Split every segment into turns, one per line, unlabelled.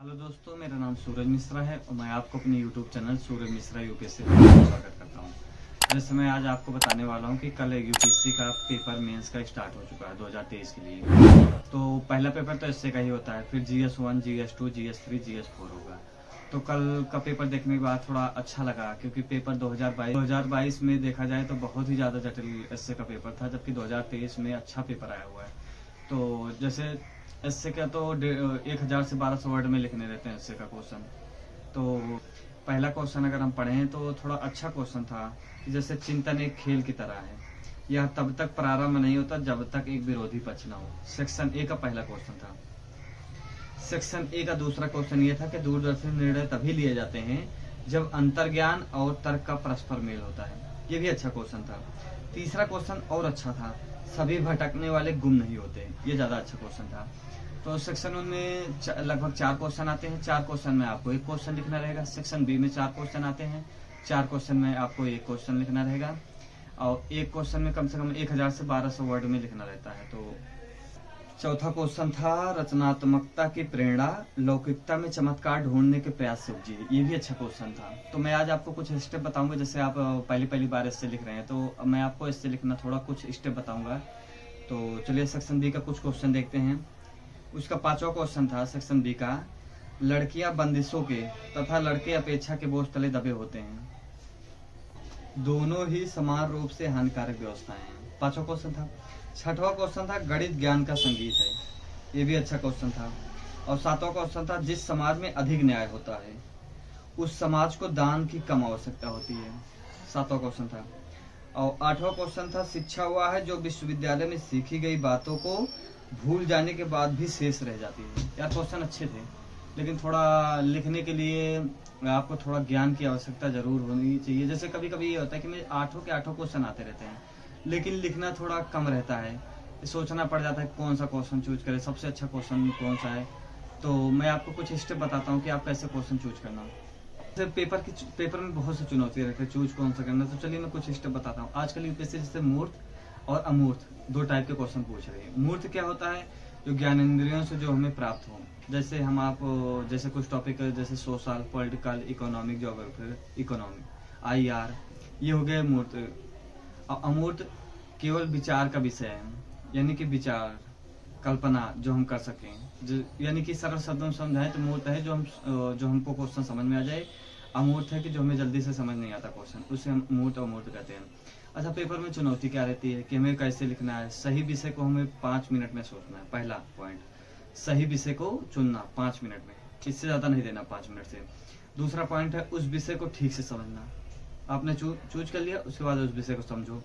Hello दोस्तों, मेरा नाम सूरज मिश्रा है और मैं आपको अपने YouTube चैनल सूरज मिश्रा यूपीएससी से स्वागत करता हूँ। जैसे मैं आज आपको बताने वाला हूँ कि कल यूपीएससी का पेपर मेंस का स्टार्ट हो चुका है 2023 के लिए। तो पहला पेपर तो इससे का ही होता है, फिर GS1, GS2, GS3, GS4 होगा। तो कल का पेपर देखने के बाद थोड़ा अच्छा लगा, क्योंकि पेपर 2022 में देखा जाए तो बहुत ही ज़्यादा जटिल एसए का पेपर था, जबकि 2023 में अच्छा पेपर आया हुआ है। तो जैसे एसए का तो 1000 से 1200 वर्ड में लिखने रहते हैं एसए का क्वेश्चन। तो पहला क्वेश्चन अगर हम पढ़ें तो थोड़ा अच्छा क्वेश्चन था कि जैसे चिंतन एक खेल की तरह है, यह तब तक प्रारंभ नहीं होता जब तक एक विरोधी पक्ष ना हो। सेक्शन ए का पहला क्वेश्चन था। सेक्शन ए का दूसरा क्वेश्चन ये था कि दूरदर्शी निर्णय तभी लिए जाते हैं जब अंतर्ज्ञान और तर्क का परस्पर मेल होता है। ये भी अच्छा क्वेश्चन था। तीसरा क्वेश्चन और अच्छा था, सभी भटकने वाले गुम नहीं होते। ये ज्यादा अच्छा क्वेश्चन था। तो सेक्शन में लगभग 4 क्वेश्चन आते हैं। 4 क्वेश्चन में आपको एक क्वेश्चन लिखना रहेगा। सेक्शन बी में 4 क्वेश्चन आते हैं। 4 क्वेश्चन में आपको एक क्वेश्चन लिखना रहेगा और एक क्वेश्चन में कम से कम 1000 से 1200 वर्ड में लिखना रहता है। तो चौथा क्वेश्चन था, रचनात्मकता की प्रेरणा लौकिकता में चमत्कार ढूंढने के प्रयास से उपजी। ये भी अच्छा क्वेश्चन था। तो मैं आज आपको कुछ स्टेप बताऊंगा। जैसे आप पहली बार इससे लिख रहे हैं तो मैं आपको इससे लिखना थोड़ा कुछ स्टेप बताऊंगा। तो चलिए सेक्शन बी का कुछ क्वेश्चन देखते हैं। उसका 5वां क्वेश्चन था सेक्शन बी का, लड़कियां बंदिशों के तथा लड़के अपेक्षा के बोझ तले दबे होते हैं, दोनों ही समान रूप से हानिकारक व्यवस्थाएं हैं। 5वां क्वेश्चन था। 6वां क्वेश्चन था, गणित ज्ञान का संगीत है। ये भी अच्छा क्वेश्चन था। और 7वां क्वेश्चन था, जिस समाज में अधिक न्याय होता है उस समाज को दान की कम आवश्यकता होती है। 7वां क्वेश्चन था। और 8वां क्वेश्चन था, शिक्षा हुआ है जो विश्वविद्यालय में सीखी गई बातों को भूल जाने के बाद भी शेष रह जाती है। यार क्वेश्चन अच्छे थे, लेकिन थोड़ा लिखने के लिए आपको थोड़ा ज्ञान की आवश्यकता जरूर होनी चाहिए। जैसे कभी कभी ये होता है कि मैं 8 के 8 क्वेश्चन आते रहते हैं, लेकिन लिखना थोड़ा कम रहता है। सोचना पड़ जाता है कौन सा क्वेश्चन चूज करें, सबसे अच्छा क्वेश्चन कौन सा है। तो मैं आपको कुछ स्टेप बताता हूँ कि आप कैसे क्वेश्चन चूज करना। पेपर में बहुत सी चुनौतियां रहती है, चूज कौन सा करना। तो चलिए मैं कुछ स्टेप बताता हूँ। आजकल यूपीएससी जैसे मूर्त और अमूर्त 2 टाइप के क्वेश्चन पूछ रही है। मूर्त क्या होता है? जो ज्ञानेंद्रियों से जो हमें प्राप्त हो। जैसे हम आप जैसे कुछ टॉपिक जैसे social, political, economic, geography, economy, IR, ये हो गए मूर्त। और अमूर्त केवल विचार का विषय है, यानी कि विचार, कल्पना जो हम कर सकें। यानी कि सरल शब्दों में समझाएं तो मूर्त है जो हमको क्वेश्चन समझ में आ जाए। अमूर्त है कि जो हमें जल्दी से समझ नहीं आता क्वेश्चन, उसे हम मूर्त अमूर्त कहते हैं। अच्छा, पेपर में चुनौती क्या रहती है कि हमें कैसे लिखना है। सही विषय को हमें 5 मिनट में सोचना है। पहला पॉइंट, सही विषय को चुनना 5 मिनट में, इससे ज्यादा नहीं देना 5 मिनट से। दूसरा पॉइंट है उस विषय को ठीक से समझना। आपने चूज कर लिया, उसके बाद उस विषय को समझो।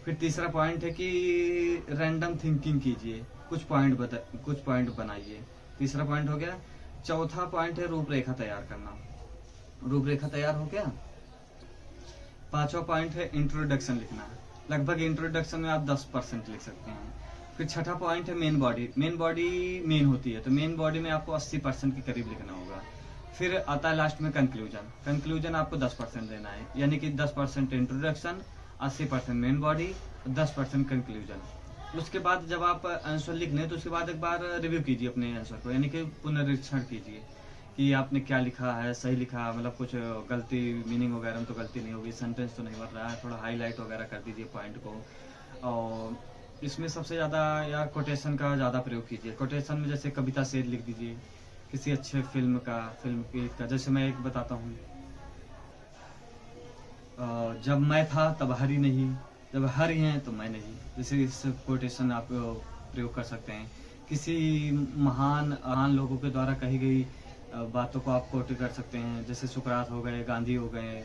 फिर तीसरा पॉइंट है कि रैंडम थिंकिंग कीजिए, कुछ पॉइंट बनाइए। तीसरा पॉइंट हो गया। चौथा पॉइंट है रूपरेखा तैयार करना। रूपरेखा तैयार हो गया। 5वां पॉइंट है इंट्रोडक्शन लिखना। लगभग इंट्रोडक्शन में आप 10% लिख सकते हैं। फिर 6ठा पॉइंट है मेन बॉडी। मेन होती है, तो मेन बॉडी में आपको 80% के करीब लिखना होगा। फिर आता है लास्ट में कंक्लूजन आपको 10% देना है, यानी कि 10% इंट्रोडक्शन, 80% मेन बॉडी, 10% कंक्लूजन। उसके बाद जब आप आंसर लिख लें तो उसके बाद एक बार रिव्यू कीजिए अपने आंसर को, यानी कि पुनरीक्षण कीजिए कि आपने क्या लिखा है, सही लिखा, मतलब कुछ गलती, मीनिंग वगैरह में तो गलती नहीं होगी, सेंटेंस तो नहीं बन रहा है, थोड़ा हाईलाइट वगैरह कर दीजिए पॉइंट को। और इसमें सबसे ज़्यादा या कोटेशन का ज़्यादा प्रयोग कीजिए। कोटेशन में जैसे कविता शेर लिख दीजिए किसी अच्छे फिल्म गीत का। जैसे मैं एक बताता हूँ, जब मैं था तब हरी नहीं, जब हरी हैं तो मैं नहीं। जैसे इस कोटेशन आप प्रयोग कर सकते हैं। किसी महान लोगों के द्वारा कही गई बातों को आप कोट कर सकते हैं। जैसे सुकरात हो गए, गांधी हो गए।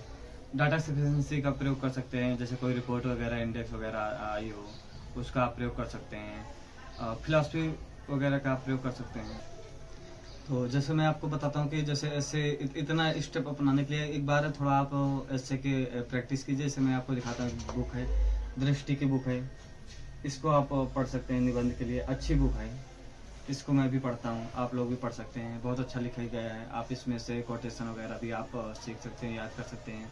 डाटा सफिशिएंसी का प्रयोग कर सकते हैं, जैसे कोई रिपोर्ट वगैरह, इंडेक्स वगैरह आई हो, उसका आप प्रयोग कर सकते हैं। फिलॉसफी वगैरह का आप प्रयोग कर सकते हैं। तो जैसे मैं आपको बताता हूँ कि जैसे ऐसे इतना स्टेप अपनाने के लिए एक बार थोड़ा आप ऐसे के प्रैक्टिस कीजिए। जैसे मैं आपको दिखाता हूँ, बुक है, दृष्टि की बुक है, इसको आप पढ़ सकते हैं। निबंध के लिए अच्छी बुक है, इसको मैं भी पढ़ता हूँ, आप लोग भी पढ़ सकते हैं। बहुत अच्छा लिखा गया है। आप इसमें से कोटेशन वगैरह भी आप सीख सकते हैं, याद कर सकते हैं।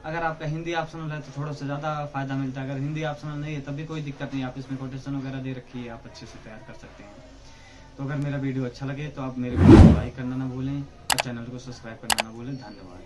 अगर आपका हिंदी ऑप्शनल है तो थोड़ा सा ज़्यादा फायदा मिलता है। अगर हिंदी ऑप्शनल नहीं है तब भी कोई दिक्कत नहीं, आप इसमें कोटेशन वगैरह दे रखी है, आप अच्छे से तैयार कर सकते हैं। तो अगर मेरा वीडियो अच्छा लगे तो आप मेरे वीडियो को लाइक करना ना भूलें। सब्सक्राइब करना ना भूलें। धन्यवाद।